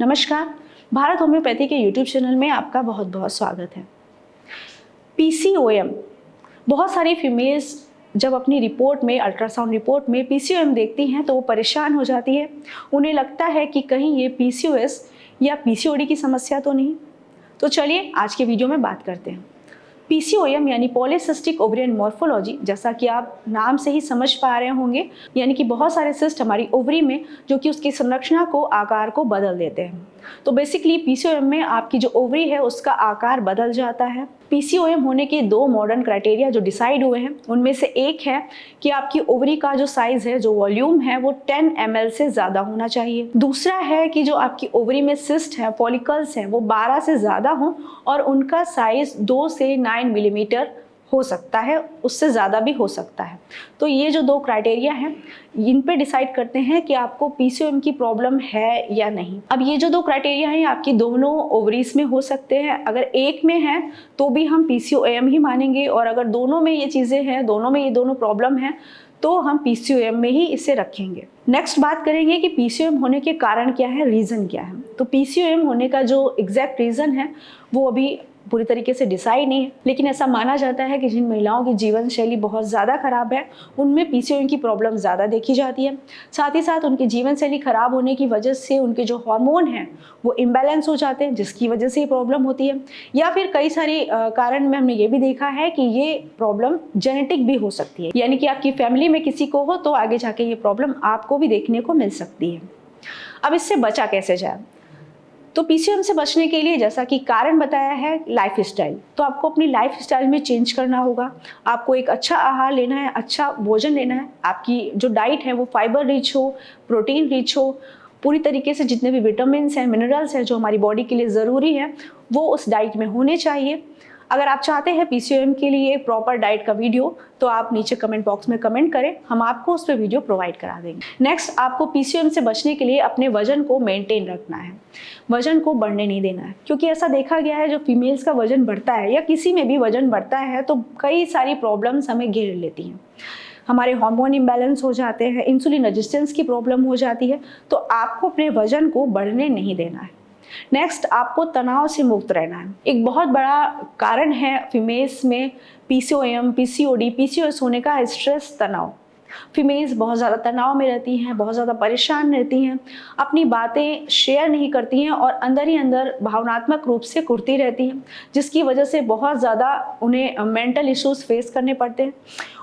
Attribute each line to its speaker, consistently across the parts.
Speaker 1: नमस्कार, भारत होम्योपैथी के YouTube channel में आपका बहुत बहुत स्वागत है। पीसीओएम, बहुत सारी फीमेल्स जब अपनी रिपोर्ट में, अल्ट्रासाउंड रिपोर्ट में पीसीओएम देखती हैं तो वो परेशान हो जाती है। उन्हें लगता है कि कहीं ये पीसीओएस या पीसीओडी की समस्या तो नहीं। तो चलिए आज के वीडियो में बात करते हैं। पीसीओएम यानी पॉलीसिस्टिक ओवरियन मॉर्फोलॉजी, जैसा कि आप नाम से ही समझ पा रहे होंगे, यानी कि बहुत सारे सिस्ट हमारी ओवरी में जो कि उसकी संरचना को, आकार को बदल देते हैं। तो बेसिकली पीसीओएम में आपकी जो ओवरी है उसका आकार बदल जाता है। पीसीओएम होने के दो मॉडर्न क्राइटेरिया जो डिसाइड हुए हैं, उनमें से एक है कि आपकी ओवरी का जो साइज है, जो वॉल्यूम है, वो 10 ml से ज़्यादा होना चाहिए। दूसरा है कि जो आपकी ओवरी में सिस्ट है, फॉलिकल्स हैं, वो 12 से ज़्यादा हों और उनका साइज 2 से 9 मिलीमीटर हो सकता है, उससे ज़्यादा भी हो सकता है। तो ये जो दो क्राइटेरिया हैं, इन पे डिसाइड करते हैं कि आपको पीसीओएम की प्रॉब्लम है या नहीं। अब ये जो दो क्राइटेरिया हैं आपकी दोनों ओवरीज में हो सकते हैं। अगर एक में है तो भी हम पीसीओएम ही मानेंगे, और अगर दोनों में ये चीज़ें हैं, दोनों में ये दोनों प्रॉब्लम हैं, तो हम पीसीओएम में ही इसे रखेंगे। नेक्स्ट बात करेंगे कि पीसीओएम होने के कारण क्या है, रीज़न क्या है। तो पीसीओएम होने का जो एग्जैक्ट रीज़न है वो अभी पूरी तरीके से डिसाइड नहीं है, लेकिन ऐसा माना जाता है कि जिन महिलाओं की जीवन शैली बहुत ज़्यादा खराब है उनमें पीसीओएम की प्रॉब्लम ज़्यादा देखी जाती है। साथ ही साथ उनकी जीवन शैली खराब होने की वजह से उनके जो हार्मोन हैं वो इम्बैलेंस हो जाते हैं, जिसकी वजह से ये प्रॉब्लम होती है। या फिर कई सारे कारण में हमने ये भी देखा है कि ये प्रॉब्लम जेनेटिक भी हो सकती है, यानी कि आपकी फैमिली में किसी को हो तो आगे जाके ये प्रॉब्लम आपको भी देखने को मिल सकती है। अब इससे बचा कैसे जाए? तो पीसीओएम से बचने के लिए, जैसा कि कारण बताया है, लाइफ स्टाइल। तो आपको अपनी लाइफ स्टाइल में चेंज करना होगा। आपको एक अच्छा आहार लेना है, अच्छा भोजन लेना है। आपकी जो डाइट है वो फाइबर रिच हो, प्रोटीन रिच हो, पूरी तरीके से जितने भी विटामिन्स हैं, मिनरल्स हैं जो हमारी बॉडी के लिए ज़रूरी है वो उस डाइट में होने चाहिए। अगर आप चाहते हैं पीसीओएम के लिए प्रॉपर डाइट का वीडियो तो आप नीचे कमेंट बॉक्स में कमेंट करें, हम आपको उस पर वीडियो प्रोवाइड करा देंगे। नेक्स्ट, आपको पीसीओएम से बचने के लिए अपने वजन को मेंटेन रखना है, वजन को बढ़ने नहीं देना है। क्योंकि ऐसा देखा गया है जो फीमेल्स का वजन बढ़ता है या किसी में भी वजन बढ़ता है तो कई सारी प्रॉब्लम्स हमें घेर लेती हैं। हमारे हार्मोन इम्बैलेंस हो जाते हैं, इंसुलिन रेजिस्टेंस की प्रॉब्लम हो जाती है। तो आपको अपने वजन को बढ़ने नहीं देना है। नेक्स्ट, आपको तनाव से मुक्त रहना है। एक बहुत बड़ा कारण है फीमेल्स में पीसीओएम, पीसीओडी, पीसीओएस होने का स्ट्रेस, तनाव। फीमेल्स बहुत ज़्यादा तनाव में रहती हैं, बहुत ज़्यादा परेशान रहती हैं, अपनी बातें शेयर नहीं करती हैं और अंदर ही अंदर भावनात्मक रूप से कुढ़ती रहती हैं, जिसकी वजह से बहुत ज़्यादा उन्हें मेंटल इश्यूज फेस करने पड़ते हैं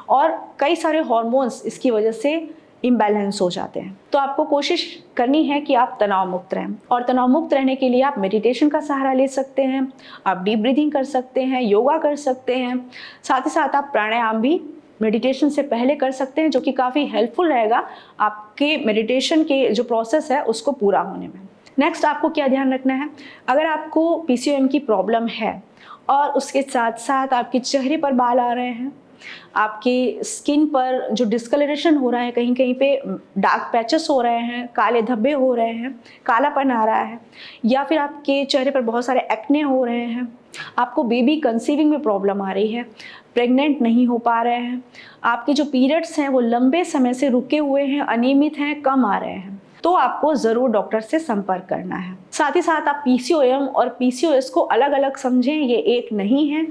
Speaker 1: और कई सारे हार्मोन्स इसकी वजह से इम्बैलेंस हो जाते हैं। तो आपको कोशिश करनी है कि आप तनाव मुक्त रहें, और तनाव मुक्त रहने के लिए आप मेडिटेशन का सहारा ले सकते हैं, आप डीप ब्रीदिंग कर सकते हैं, योगा कर सकते हैं। साथ ही साथ आप प्राणायाम भी मेडिटेशन से पहले कर सकते हैं, जो कि काफ़ी हेल्पफुल रहेगा आपके मेडिटेशन के जो प्रोसेस है उसको पूरा होने में। नेक्स्ट, आपको क्या ध्यान रखना है, अगर आपको पीसीओएम की प्रॉब्लम है और उसके साथ साथ आपके चेहरे पर बाल आ रहे हैं, आपकी स्किन पर जो डिस्कलरेशन हो रहा है, कहीं कहीं पे डार्क पैचेस हो रहे हैं, काले धब्बे हो रहे हैं, कालापन आ रहा है, या फिर आपके चेहरे पर बहुत सारे एक्ने हो रहे हैं, आपको बेबी कंसीविंग में प्रॉब्लम आ रही है, प्रेग्नेंट नहीं हो पा रहे हैं, आपके जो पीरियड्स हैं वो लंबे समय से रुके हुए हैं, अनियमित हैं, कम आ रहे हैं, तो आपको ज़रूर डॉक्टर से संपर्क करना है। साथ ही साथ आप पीसीओएम और पीसीओएस को अलग अलग समझें, ये एक नहीं है।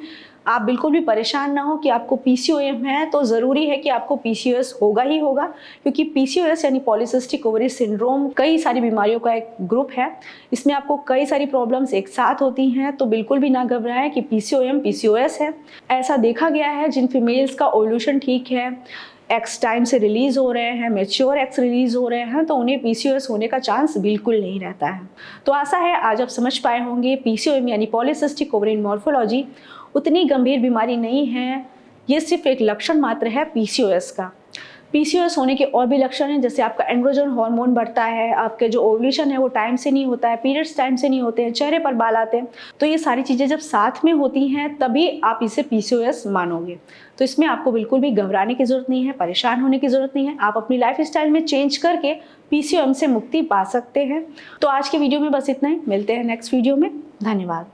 Speaker 1: आप बिल्कुल भी परेशान ना हो कि आपको पीसीओएम है तो ज़रूरी है कि आपको पीसीओएस होगा ही होगा, क्योंकि पीसीओएस यानी पॉलीसिस्टिक ओवरी सिंड्रोम कई सारी बीमारियों का एक ग्रुप है। इसमें आपको कई सारी प्रॉब्लम्स एक साथ होती हैं, तो बिल्कुल भी ना घबराएं कि पीसीओएम पीसीओएस है। ऐसा देखा गया है जिन फीमेल्स का ओव्यूलेशन ठीक है, एक्स टाइम से रिलीज़ हो रहे हैं, मैच्योर एक्स रिलीज़ हो रहे हैं, तो उन्हें पीसीओएस होने का चांस बिल्कुल नहीं रहता है। तो आशा है आज आप समझ पाए होंगे, पीसीओएम यानी पॉलीसिस्टिक ओवरियन मॉर्फोलॉजी उतनी गंभीर बीमारी नहीं है, ये सिर्फ एक लक्षण मात्र है पीसीओएस का। पीसीओएस होने के और भी लक्षण हैं, जैसे आपका एंड्रोजन हार्मोन बढ़ता है, आपके जो ओव्यूलेशन है वो टाइम से नहीं होता है, पीरियड्स टाइम से नहीं होते हैं, चेहरे पर बाल आते हैं। तो ये सारी चीज़ें जब साथ में होती हैं तभी आप इसे पीसीओएस मानोगे। तो इसमें आपको बिल्कुल भी घबराने की ज़रूरत नहीं है, परेशान होने की ज़रूरत नहीं है। आप अपनी लाइफ स्टाइल में चेंज करके पीसीओएम से मुक्ति पा सकते हैं। तो आज के वीडियो में बस इतना ही, मिलते हैं नेक्स्ट वीडियो में। धन्यवाद।